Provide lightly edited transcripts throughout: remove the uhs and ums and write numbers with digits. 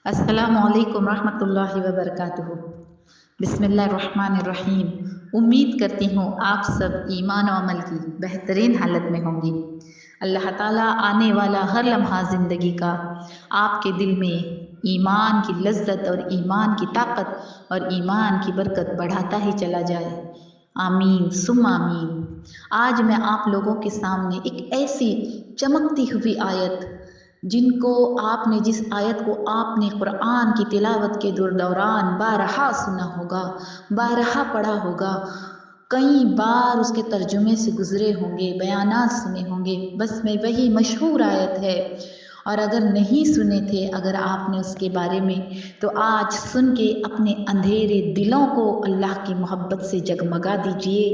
अस्सलामुअलैकुम रहमतुल्लाहि व बरकातुहू। बिस्मिल्लाहिर्रहमानिर्रहीम। उम्मीद करती हूँ आप सब ईमान और अमल की बेहतरीन हालत में होंगे। अल्लाह ताला आने वाला हर लम्हा ज़िंदगी का आपके दिल में ईमान की लज्जत और ईमान की ताकत और ईमान की बरकत बढ़ाता ही चला जाए। आमीन सुम आमीन। आज मैं आप लोगों के सामने एक ऐसी चमकती हुई आयत जिनको आपने जिस आयत को आपने कुरान की तिलावत के दौरान बारहा सुना होगा, बारहा पढ़ा होगा, कई बार उसके तर्जुमे से गुज़रे होंगे, बयानात सुने होंगे, बस में वही मशहूर आयत है। और अगर नहीं सुने थे अगर आपने उसके बारे में, तो आज सुन के अपने अंधेरे दिलों को अल्लाह की मोहब्बत से जगमगा दीजिए।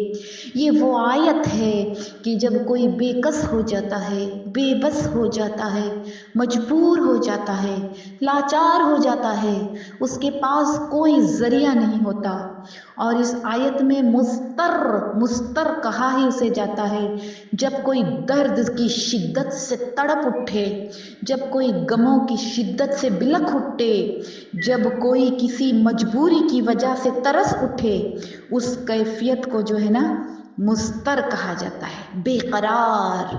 ये वो आयत है कि जब कोई बेकस हो जाता है, बेबस हो जाता है, मजबूर हो जाता है, लाचार हो जाता है, उसके पास कोई ज़रिया नहीं होता, और इस आयत में मुस्तर कहा ही उसे जाता है जब कोई दर्द की शिद्दत से तड़प उठे, जब कोई गमों की शिद्दत से बिलख उठे, जब कोई किसी मजबूरी की वजह से तरस उठे, उस कैफियत को जो है ना मुस्तर कहा जाता है। बेकरार,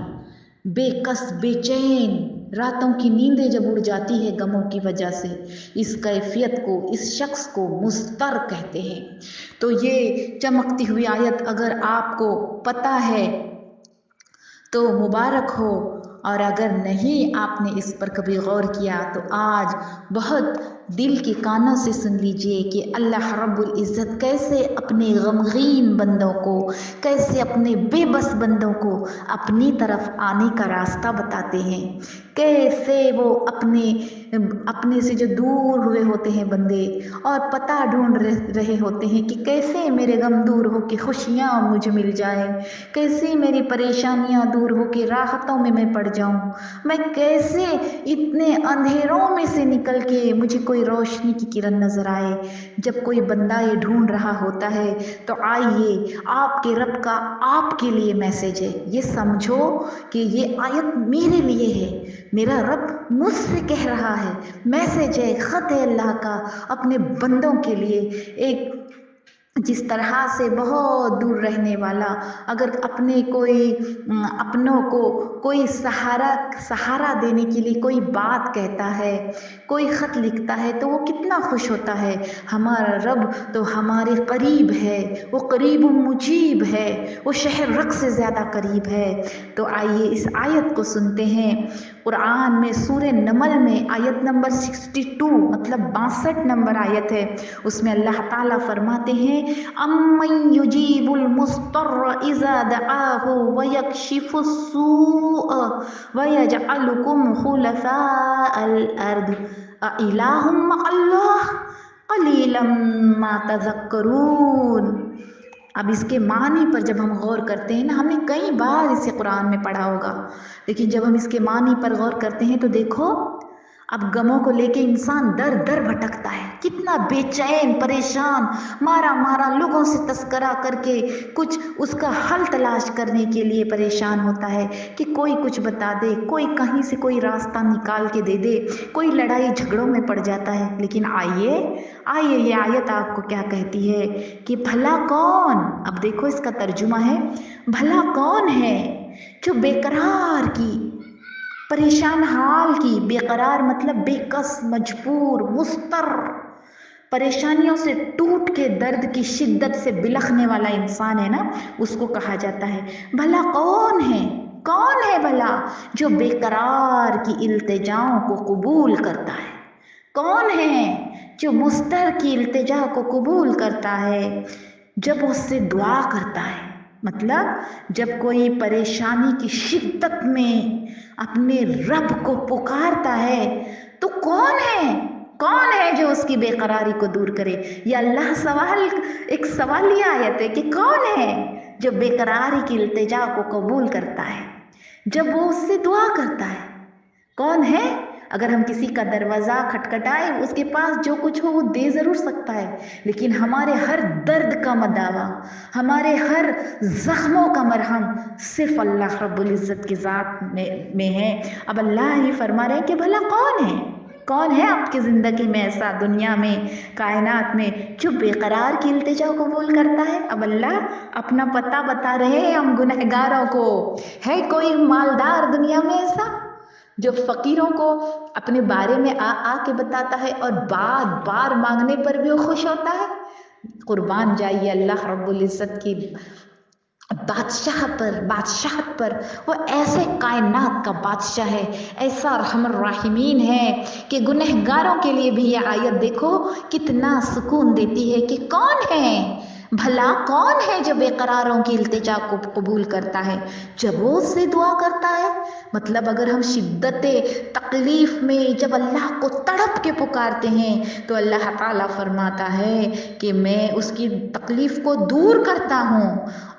बेकस, बेचैन, रातों की नींदें जब उड़ जाती है गमों की वजह से, इस कैफियत को, इस शख्स को मुस्तर कहते हैं। तो ये चमकती हुई आयत अगर आपको पता है तो मुबारक हो, और अगर नहीं आपने इस पर कभी गौर किया तो आज बहुत दिल के कानों से सुन लीजिए कि अल्लाह रब्बुल इज़्ज़त कैसे अपने गमगीन बंदों को, कैसे अपने बेबस बंदों को अपनी तरफ आने का रास्ता बताते हैं। कैसे वो अपने से जो दूर हुए होते हैं बंदे और पता ढूंढ रहे होते हैं कि कैसे मेरे गम दूर हो के खुशियाँ मुझे मिल जाए, कैसे मेरी परेशानियाँ दूर हो के राहतों में मैं पड़ जाऊँ, मैं कैसे इतने अंधेरों में से निकल के मुझे कोई रोशनी की किरण नज़र आए। जब कोई बंदा ये ढूंढ रहा होता है तो आइए आपके रब का आपके लिए मैसेज है। ये समझो कि ये आयत मेरे लिए है, मेरा रब मुझसे कह रहा है, मैसेज है, ख़त है अल्लाह का अपने बंदों के लिए। एक जिस तरह से बहुत दूर रहने वाला अगर अपनों को कोई सहारा देने के लिए कोई बात कहता है, कोई ख़त लिखता है, तो वो कितना खुश होता है। हमारा रब तो हमारे करीब है, वो करीब मुजीब है, वो शहर रख से ज़्यादा करीब है। तो आइए इस आयत को सुनते हैं। कुरान में सूरे नमल में आयत नंबर 62 मतलब 62 नंबर आयत है, उसमें अल्लाह ताला फरमाते हैं अम्मन युजीबुल मुस्तर्र इज़ा दआहु व यक्शिफुस सूअ व यजअलुकुम खुलफाअल अर्द अ इलाहुम मअल्लाह कलीलन मा तज़क्करून। अब इसके मानी पर जब हम गौर करते हैं ना, हमने कई बार इसे कुरान में पढ़ा होगा, लेकिन जब हम इसके मानी पर गौर करते हैं तो देखो अब गमों को लेके इंसान दर दर भटकता है, कितना बेचैन, परेशान, मारा मारा लोगों से तस्करा करके कुछ उसका हल तलाश करने के लिए परेशान होता है कि कोई कुछ बता दे, कोई कहीं से कोई रास्ता निकाल के दे दे, कोई लड़ाई झगड़ों में पड़ जाता है। लेकिन आइए आइए ये आयत आपको क्या कहती है कि भला कौन, अब देखो इसका तर्जुमा है, भला कौन है जो बेकरार की, परेशान हाल की, बेकरार मतलब बेकस, मजबूर, मुस्तर, परेशानियों से टूट के दर्द की शिद्दत से बिलखने वाला इंसान है ना, उसको कहा जाता है। भला कौन है, कौन है भला जो बेकरार की इल्तिजाओं को कबूल करता है, कौन है जो मुस्तर की इल्तिजा को कबूल करता है जब उससे दुआ करता है। मतलब जब कोई परेशानी की शिद्दत में अपने रब को पुकारता है तो कौन है जो उसकी बेकरारी को दूर करे। या अल्लाह एक सवालिया आयत है कि कौन है जो बेकरारी की इल्तिजा को कबूल करता है जब वो उससे दुआ करता है। कौन है? अगर हम किसी का दरवाज़ा खटखटाए, उसके पास जो कुछ हो वो दे ज़रूर सकता है, लेकिन हमारे हर दर्द का मदावा, हमारे हर ज़ख्मों का मरहम सिर्फ अल्लाह रब्बुल इज़्ज़त की ज़ात में है। अब अल्लाह ही फरमा रहे हैं कि भला कौन है, कौन है आपकी ज़िंदगी में ऐसा दुनिया में, कायनात में, जो बेकरार की इल्तिजा कबूल करता है? अब अल्लाह अपना पता बता रहे हैं हम गुनहगारों को। है कोई मालदार दुनिया में ऐसा जो फ़कीरों को अपने बारे में आ के बताता है और बार बार मांगने पर भी वो खुश होता है? कुर्बान जाइए अल्लाह रब्बुल इज़्ज़त की बादशाहत पर। वो ऐसे कायनात का बादशाह है, ऐसा रहमान राहिमीन है कि गुनहगारों के लिए भी ये आयत देखो कितना सुकून देती है कि कौन है भला, कौन है जो बेकरारों की इल्तिजा को कबूल करता है, जब वो उससे दुआ करता है। मतलब अगर हम शिद्दत तकलीफ़ में जब अल्लाह को तड़प के पुकारते हैं तो अल्लाह ताला फरमाता है कि मैं उसकी तकलीफ़ को दूर करता हूँ।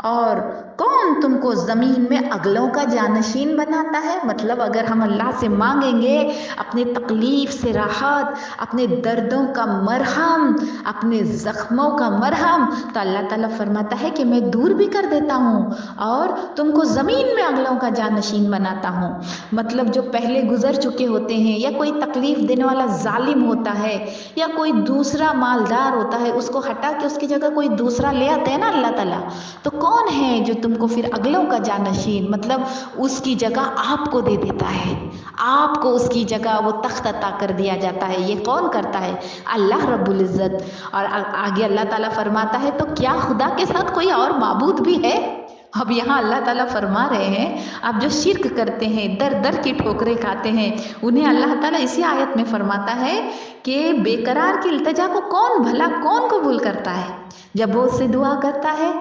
और कौन तुमको ज़मीन में अगलों का जानशीन बनाता है? मतलब अगर हम अल्लाह से मांगेंगे अपने तकलीफ़ से राहत, अपने दर्दों का मरहम, अपने ज़ख्मों का मरहम, तो अल्लाह ताला फरमाता है कि मैं दूर भी कर देता हूँ और तुमको ज़मीन में अगलों का जानशीन बनाता हूँ। मतलब जो पहले गुज़र चुके होते हैं, या कोई तकलीफ़ देने वाला जालिम होता है, या कोई दूसरा मालदार होता है, उसको हटा के उसकी जगह कोई दूसरा ले आते हैं ना अल्लाह ताला, तो कौन है जो तुमको फिर अगलों का जानशीन, मतलब उसकी जगह आपको दे देता है, आपको उसकी जगह वो तख्त अता कर दिया जाता है। ये कौन करता है? अल्लाह रब्बुल इज़्ज़त। और आगे अल्लाह ताला फरमाता है तो क्या खुदा के साथ कोई और माबूद भी है? अब यहाँ अल्लाह ताला फरमा रहे हैं, आप जो शिर्क करते हैं, दर दर की ठोकरें खाते हैं, उन्हें अल्लाह ताला इसी आयत में फरमाता है कि बेकरार की इल्तिजा को कौन भला कौन कबूल करता है? जब वो उससे दुआ करता है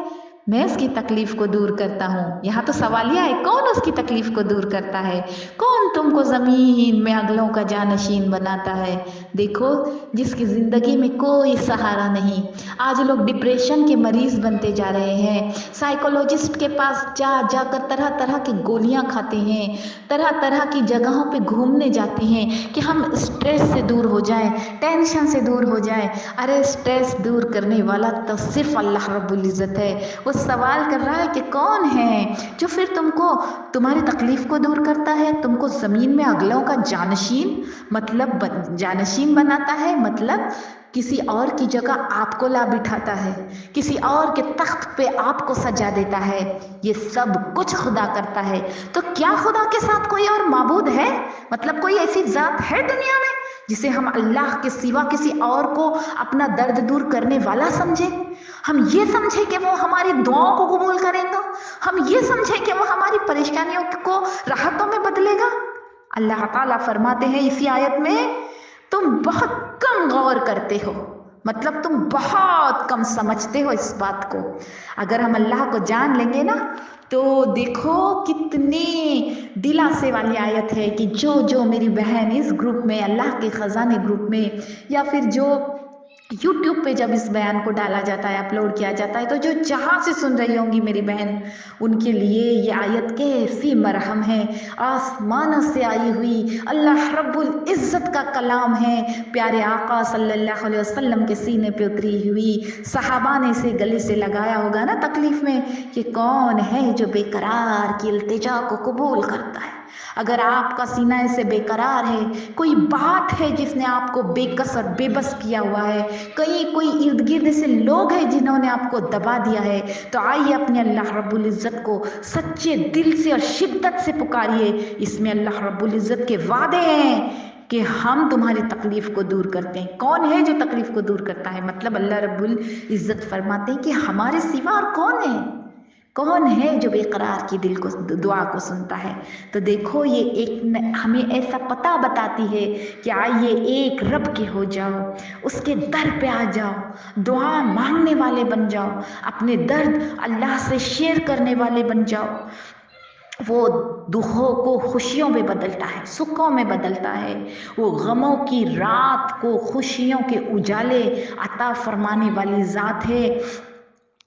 मैं उसकी तकलीफ़ को दूर करता हूँ। यहाँ तो सवालिया है, कौन उसकी तकलीफ़ को दूर करता है? कौन तुमको ज़मीन में अगलों का जानशीन बनाता है? देखो जिसकी ज़िंदगी में कोई सहारा नहीं, आज लोग डिप्रेशन के मरीज़ बनते जा रहे हैं, साइकोलॉजिस्ट के पास जा जाकर तरह तरह की गोलियां खाते हैं, तरह तरह की जगहों पे घूमने जाते हैं कि हम स्ट्रेस से दूर हो जाएं, टेंशन से दूर हो जाएं। अरे स्ट्रेस दूर करने वाला तो सिर्फ अल्लाह रब्बुल इज़्ज़त है। वो सवाल कर रहा है कि कौन है जो फिर तुमको तुम्हारी तकलीफ़ को दूर करता है, तुमको ज़मीन में अगलों का जानशीन मतलब जानशीन बनाता है, मतलब किसी और की जगह आपको ला बिठाता है, किसी और के तख्त पे आपको सजा देता है। ये सब कुछ खुदा करता है। तो क्या खुदा के साथ कोई और माबूद है? मतलब कोई ऐसी ज़ात है दुनिया में जिसे हम अल्लाह के सिवा किसी और को अपना दर्द दूर करने वाला समझे? हम ये समझे कि वो हमारी दुआओं को कबूल करेगा, हम ये समझे कि वो हमारी परेशानियों को राहतों में बदलेगा। अल्लाह ताला फरमाते हैं इसी आयत में, तुम बहुत कम गौर करते हो, मतलब तुम बहुत कम समझते हो इस बात को। अगर हम अल्लाह को जान लेंगे ना तो देखो कितनी दिलासे वाली आयत है कि जो जो मेरी बहन इस ग्रुप में, अल्लाह के ख़ज़ाने ग्रुप में, या फिर जो यूट्यूब पे जब इस बयान को डाला जाता है, अपलोड किया जाता है, तो जो जहाँ से सुन रही होंगी मेरी बहन, उनके लिए ये आयत कैसी मरहम है। आसमानों से आई हुई अल्लाह रब्बुल इज़्ज़त का कलाम है, प्यारे आका सल्लल्लाहु अलैहि वसल्लम के सीने पे उतरी हुई। सहाबा ने इसे गले से लगाया होगा ना तकलीफ़ में कि कौन है जो बेकरार की इल्तिजा को कबूल करता है। अगर आपका सीना ऐसे बेकरार है, कोई बात है जिसने आपको बेकस और बेबस किया हुआ है, कहीं कोई इर्द गिर्द ऐसे लोग हैं जिन्होंने आपको दबा दिया है, तो आइए अपने अल्लाह रब्बुल इज़्ज़त को सच्चे दिल से और शिद्दत से पुकारिए। इसमें अल्लाह रब्बुल इज़्ज़त के वादे हैं कि हम तुम्हारी तकलीफ़ को दूर करते हैं। कौन है जो तकलीफ़ को दूर करता है? मतलब अल्लाह रब्बुल इज़्ज़त फरमाते हैं कि हमारे सिवा और कौन है? कौन है जो बेकरार की दिल को दुआ को सुनता है? तो देखो ये एक हमें ऐसा पता बताती है कि आइए एक रब के हो जाओ, उसके दर पे आ जाओ, दुआ मांगने वाले बन जाओ, अपने दर्द अल्लाह से शेयर करने वाले बन जाओ। वो दुखों को खुशियों में बदलता है, सुखों में बदलता है। वो गमों की रात को खुशियों के उजाले अता फरमाने वाली ज़ात है।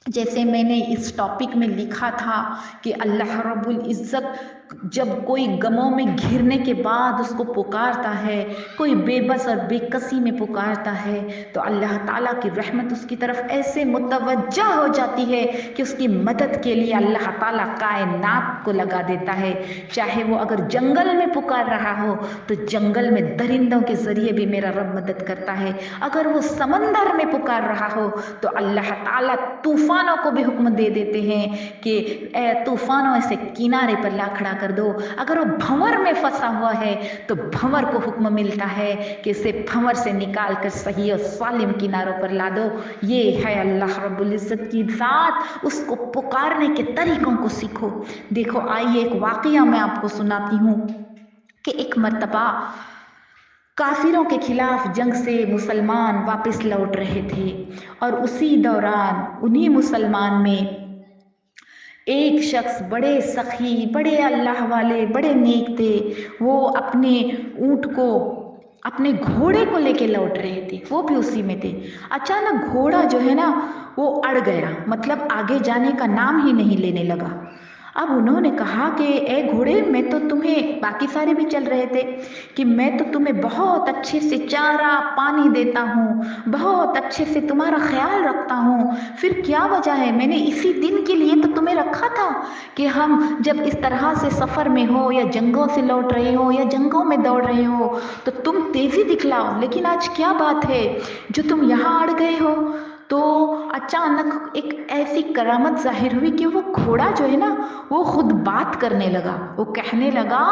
जैसे मैंने इस टॉपिक में लिखा था कि अल्लाह रब्बुल इज़्ज़त जब कोई गमों में घिरने के बाद उसको पुकारता है, कोई बेबस और बेकसी में पुकारता है, तो अल्लाह ताला की रहमत उसकी तरफ ऐसे मुतवज्जा हो जाती है कि उसकी मदद के लिए अल्लाह ताला कायनात को लगा देता है। चाहे वो अगर जंगल में पुकार रहा हो तो जंगल में दरिंदों के ज़रिए भी मेरा रब मदद करता है। अगर वो समंदर में पुकार रहा हो तो अल्लाह ताला तूफ़ानों को भी हुक्म दे देते हैं कि ए तूफ़ानों ऐसे किनारे पर ला खड़ा कर दो। अगर वो भंवर में फंसा हुआ है तो भंवर को हुक्म मिलता है कि इसे भंवर से निकाल कर सही और सालिम किनारों पर ला दो। ये है अल्लाह रब्बुल इज़्ज़त की ज़ात। उसको पुकारने के तरीकों को सीखो। देखो, आइए एक वाक़या मैं आपको सुनाती हूँ कि एक मर्तबा काफिरों के खिलाफ जंग से मुसलमान वापस लौट रहे थे और उसी दौरान उन्हीं मुसलमान में एक शख्स बड़े सखी, बड़े अल्लाह वाले, बड़े नेक थे। वो अपने ऊँट को, अपने घोड़े को लेके लौट रहे थे, वो भी उसी में थे। अचानक घोड़ा जो है ना वो अड़ गया, मतलब आगे जाने का नाम ही नहीं लेने लगा। अब उन्होंने कहा कि ए घोड़े, मैं तो तुम्हें, बाकी सारे भी चल रहे थे, कि मैं तो तुम्हें बहुत अच्छे से चारा पानी देता हूँ, बहुत अच्छे से तुम्हारा ख्याल रखता हूँ, फिर क्या वजह है? मैंने इसी दिन के लिए तो तुम्हें रखा था कि हम जब इस तरह से सफ़र में हो या जंगों से लौट रहे हो या जंगों में दौड़ रहे हो तो तुम तेज़ी दिखलाओ, लेकिन आज क्या बात है जो तुम यहाँ अड़ गए हो? तो अचानक एक ऐसी करामत जाहिर हुई कि वो घोड़ा जो है ना वो खुद बात करने लगा। वो कहने लगा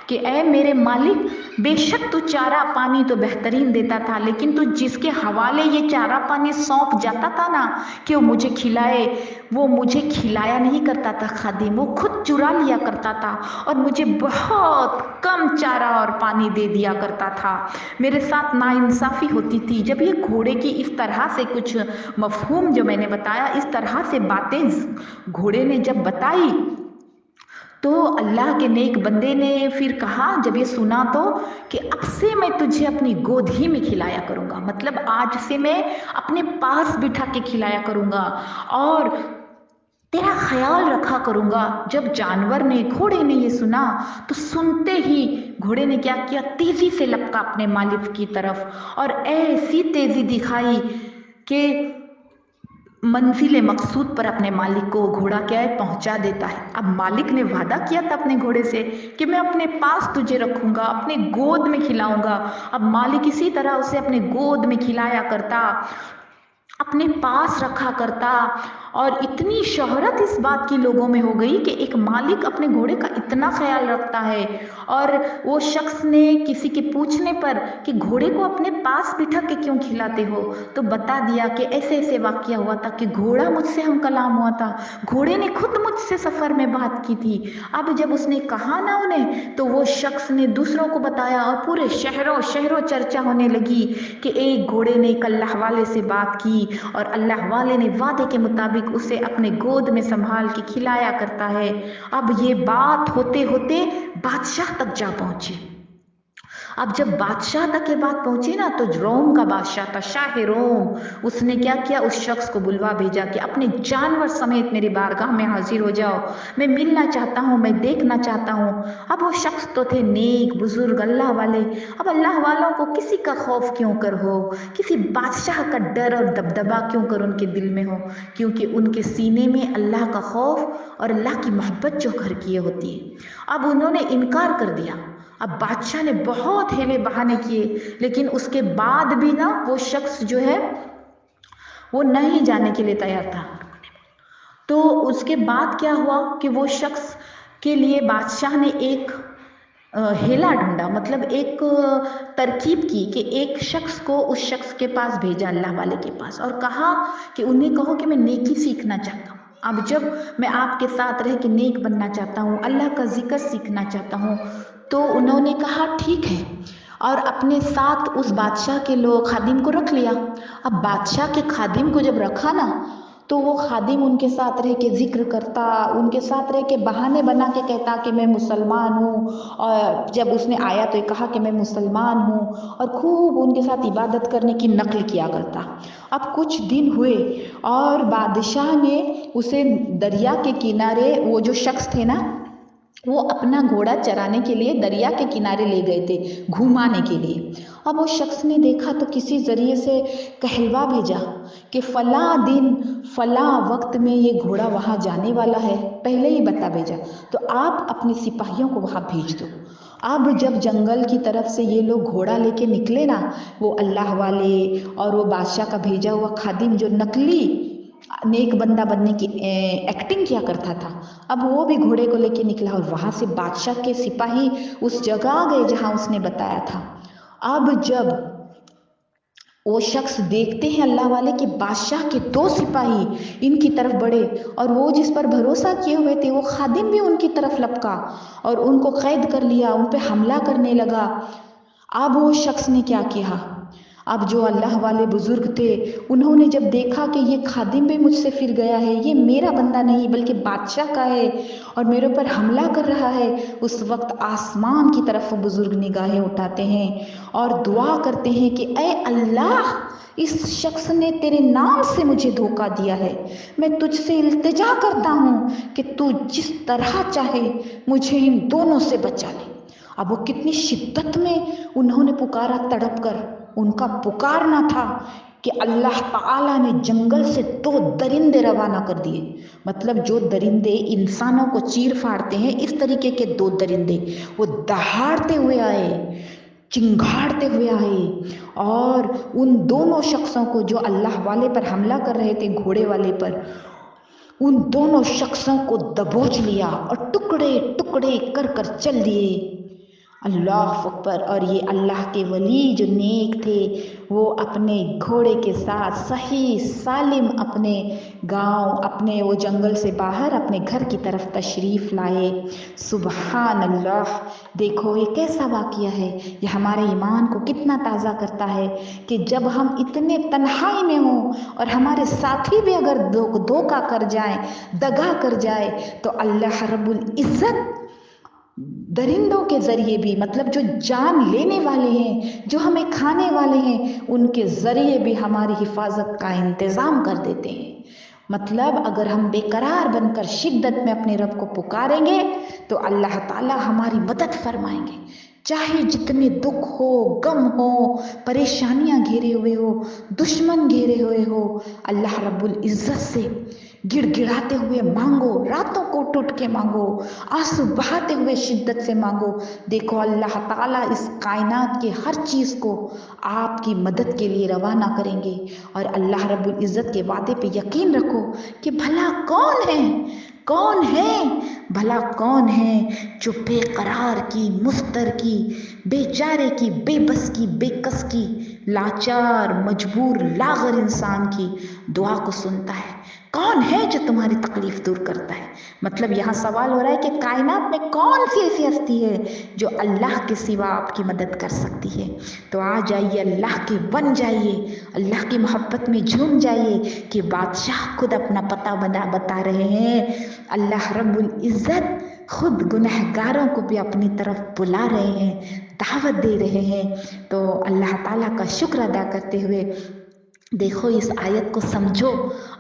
कि ऐ मेरे मालिक, बेशक तू चारा पानी तो बेहतरीन देता था, लेकिन तू जिसके हवाले ये चारा पानी सौंप जाता था ना कि वो मुझे खिलाए, वो मुझे खिलाया नहीं करता था खादिम, वो खुद चुरा लिया करता था और मुझे बहुत कम चारा और पानी दे दिया करता था। मेरे साथ नाइंसाफ़ी होती थी। जब ये घोड़े की इस तरह से कुछ मफ़हूम जो मैंने बताया, इस तरह से बातें घोड़े ने जब बताई तो अल्लाह के नेक बंदे ने फिर कहा, जब ये सुना तो, कि अब से मैं तुझे अपनी गोद ही में खिलाया करूँगा, मतलब आज से मैं अपने पास बिठा के खिलाया करूँगा और तेरा ख्याल रखा करूँगा। जब जानवर ने, घोड़े ने ये सुना तो सुनते ही घोड़े ने क्या किया, तेज़ी से लपका अपने मालिक की तरफ और ऐसी तेज़ी दिखाई कि मंजिल मकसूद पर अपने मालिक को घोड़ा क्या है पहुंचा देता है। अब मालिक ने वादा किया था अपने घोड़े से कि मैं अपने पास तुझे रखूंगा, अपने गोद में खिलाऊंगा। अब मालिक इसी तरह उसे अपने गोद में खिलाया करता, अपने पास रखा करता और इतनी शोहरत इस बात की लोगों में हो गई कि एक मालिक अपने घोड़े का इतना ख्याल रखता है। और वो शख्स ने किसी के पूछने पर कि घोड़े को अपने पास बिठा के क्यों खिलाते हो, तो बता दिया कि ऐसे ऐसे वाक़या हुआ था कि घोड़ा मुझसे हम कलाम हुआ था, घोड़े ने खुद मुझसे सफ़र में बात की थी। अब जब उसने कहा ना उन्हें, तो वो शख्स ने दूसरों को बताया और पूरे शहरों शहरों चर्चा होने लगी कि एक घोड़े ने एक अल्लाह वाले से बात की और अल्लाह वाले ने वादे के मुताबिक उसे अपने गोद में संभाल के खिलाया करता है। अब ये बात होते होते बादशाह तक जा पहुंची। अब जब बादशाह तक ये बात पहुंची ना, तो रोम का बादशाह था, शाह रोम, उसने क्या किया, उस शख्स को बुलवा भेजा कि अपने जानवर समेत मेरी बारगाह में हाजिर हो जाओ, मैं मिलना चाहता हूँ, मैं देखना चाहता हूँ। अब वो शख्स तो थे नेक बुजुर्ग अल्लाह वाले। अब अल्लाह वालों को किसी का खौफ क्यों कर हो, किसी बादशाह का डर और दबदबा क्यों कर उनके दिल में हो, क्योंकि उनके सीने में अल्लाह का खौफ और अल्लाह की मोहब्बत जो घर किए होती है। अब उन्होंने इनकार कर दिया। अब बादशाह ने बहुत हीले बहाने किए, लेकिन उसके बाद भी ना वो शख्स जो है वो नहीं जाने के लिए तैयार था। तो उसके बाद क्या हुआ कि वो शख्स के लिए बादशाह ने एक हेला ढूंढा, मतलब एक तरकीब की कि एक शख्स को उस शख्स के पास भेजा, अल्लाह वाले के पास, और कहा कि उन्हें कहो कि मैं नेकी सीखना चाहता हूँ। अब जब मैं आपके साथ रह के नेक बनना चाहता हूँ, अल्लाह का जिक्र सीखना चाहता हूँ, तो उन्होंने कहा ठीक है, और अपने साथ उस बादशाह के लोग खादिम को रख लिया। अब बादशाह के खादिम को जब रखा ना, तो वो खादिम उनके साथ रह के जिक्र करता, उनके साथ रह के बहाने बना के कहता कि मैं मुसलमान हूँ, और जब उसने आया तो ये कहा कि मैं मुसलमान हूँ, और खूब उनके साथ इबादत करने की नकल किया करता। अब कुछ दिन हुए और बादशाह ने उसे दरिया के किनारे, वो जो शख्स थे ना वो अपना घोड़ा चराने के लिए दरिया के किनारे ले गए थे, घुमाने के लिए। अब वो शख्स ने देखा तो किसी ज़रिए से कहलवा भेजा कि फ़लाँ दिन फ़लाँ वक्त में ये घोड़ा वहाँ जाने वाला है, पहले ही बता भेजा, तो आप अपने सिपाहियों को वहाँ भेज दो। अब जब जंगल की तरफ से ये लोग घोड़ा लेके निकले ना, वो अल्लाह वाले और वो बादशाह का भेजा हुआ खादिम जो नकली नेक बंदा बनने की एक्टिंग किया करता था, अब वो भी घोड़े को लेके निकला और वहाँ से बादशाह के सिपाही उस जगह गए जहाँ उसने बताया था। अब जब वो शख्स देखते हैं अल्लाह वाले कि बादशाह के 2 सिपाही इनकी तरफ बढ़े और वो जिस पर भरोसा किए हुए थे वो खादिम भी उनकी तरफ लपका और उनको कैद कर लिया, उन पे हमला करने लगा। अब वो शख्स ने क्या किया, अब जो अल्लाह वाले बुजुर्ग थे उन्होंने जब देखा कि ये खादिम भी मुझसे फिर गया है, ये मेरा बंदा नहीं बल्कि बादशाह का है और मेरे ऊपर हमला कर रहा है, उस वक्त आसमान की तरफ वो बुजुर्ग निगाहें उठाते हैं और दुआ करते हैं कि ऐ अल्लाह, इस शख्स ने तेरे नाम से मुझे धोखा दिया है, मैं तुझसे इल्तिजा करता हूँ कि तू जिस तरह चाहे मुझे इन दोनों से बचा ले। अब वो कितनी शिद्दत में उन्होंने पुकारा, तड़प कर उनका पुकारना था कि अल्लाह ताला ने जंगल से 2 दरिंदे रवाना कर दिए। मतलब जो दरिंदे इंसानों को चीर फाड़ते हैं, इस तरीके के 2 दरिंदे वो दहाड़ते हुए आए, चिंगाड़ते हुए आए और उन दोनों शख्सों को जो अल्लाह वाले पर हमला कर रहे थे, घोड़े वाले पर, उन दोनों शख्सों को दबोच लिया और टुकड़े टुकड़े कर कर चल दिए। अल्लाह अकबर। और ये अल्लाह के वली जो नेक थे वो अपने घोड़े के साथ सही सालिम अपने गांव, अपने वो जंगल से बाहर अपने घर की तरफ तशरीफ़ लाए। सुबहान अल्लाह। देखो ये कैसा वाक़या है, ये हमारे ईमान को कितना ताज़ा करता है कि जब हम इतने तन्हाई में हों और हमारे साथी भी अगर धोखा कर जाए, दगा कर जाए, तो अल्लाह रब्बुल इज़्ज़त दरिंदों के ज़रिए भी, मतलब जो जान लेने वाले हैं, जो हमें खाने वाले हैं, उनके ज़रिए भी हमारी हिफाजत का इंतज़ाम कर देते हैं। मतलब अगर हम बेकरार बनकर शिद्दत में अपने रब को पुकारेंगे तो अल्लाह ताला हमारी मदद फरमाएंगे। चाहे जितने दुख हो, गम हो, परेशानियां घेरे हुए हो, दुश्मन घेरे हुए हो, अल्लाह रब्बुल इज़्ज़त से गिड़गिड़ाते हुए मांगो, रातों को उठ उठ के मांगो, आंसू बहाते हुए शिद्दत से मांगो। देखो अल्लाह ताला इस कायनात के हर चीज़ को आपकी मदद के लिए रवाना करेंगे। और अल्लाह रब्बुल इज़्ज़त के वादे पे यकीन रखो कि भला कौन है, कौन है, भला कौन है जो बेकरार की, मुफ्तर की, बेचारे की, बेबस की, बेकस की, लाचार, मजबूर, लागर इंसान की दुआ को सुनता है। कौन है जो तुम्हारी तकलीफ दूर करता है। मतलब यहाँ सवाल हो रहा है कि कायनात में कौन सी ऐसी हस्ती है जो अल्लाह के सिवा आपकी मदद कर सकती है। तो आ जाइए, अल्लाह के बन जाइए, अल्लाह की मोहब्बत में झूम जाइए कि बादशाह खुद अपना पता बता रहे हैं। अल्लाह रब्बुल इज़्ज़त खुद गुनहगारों को भी अपनी तरफ बुला रहे हैं, दावत दे रहे हैं। तो अल्लाह ताला का शुक्र अदा करते हुए देखो इस आयत को समझो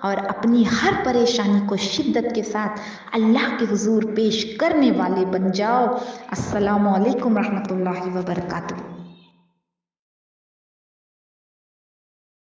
और अपनी हर परेशानी को शिद्दत के साथ अल्लाह के हुजूर पेश करने वाले बन जाओ। अस्सलामु अलैकुम रहमतुल्लाहि व बरकातुहू।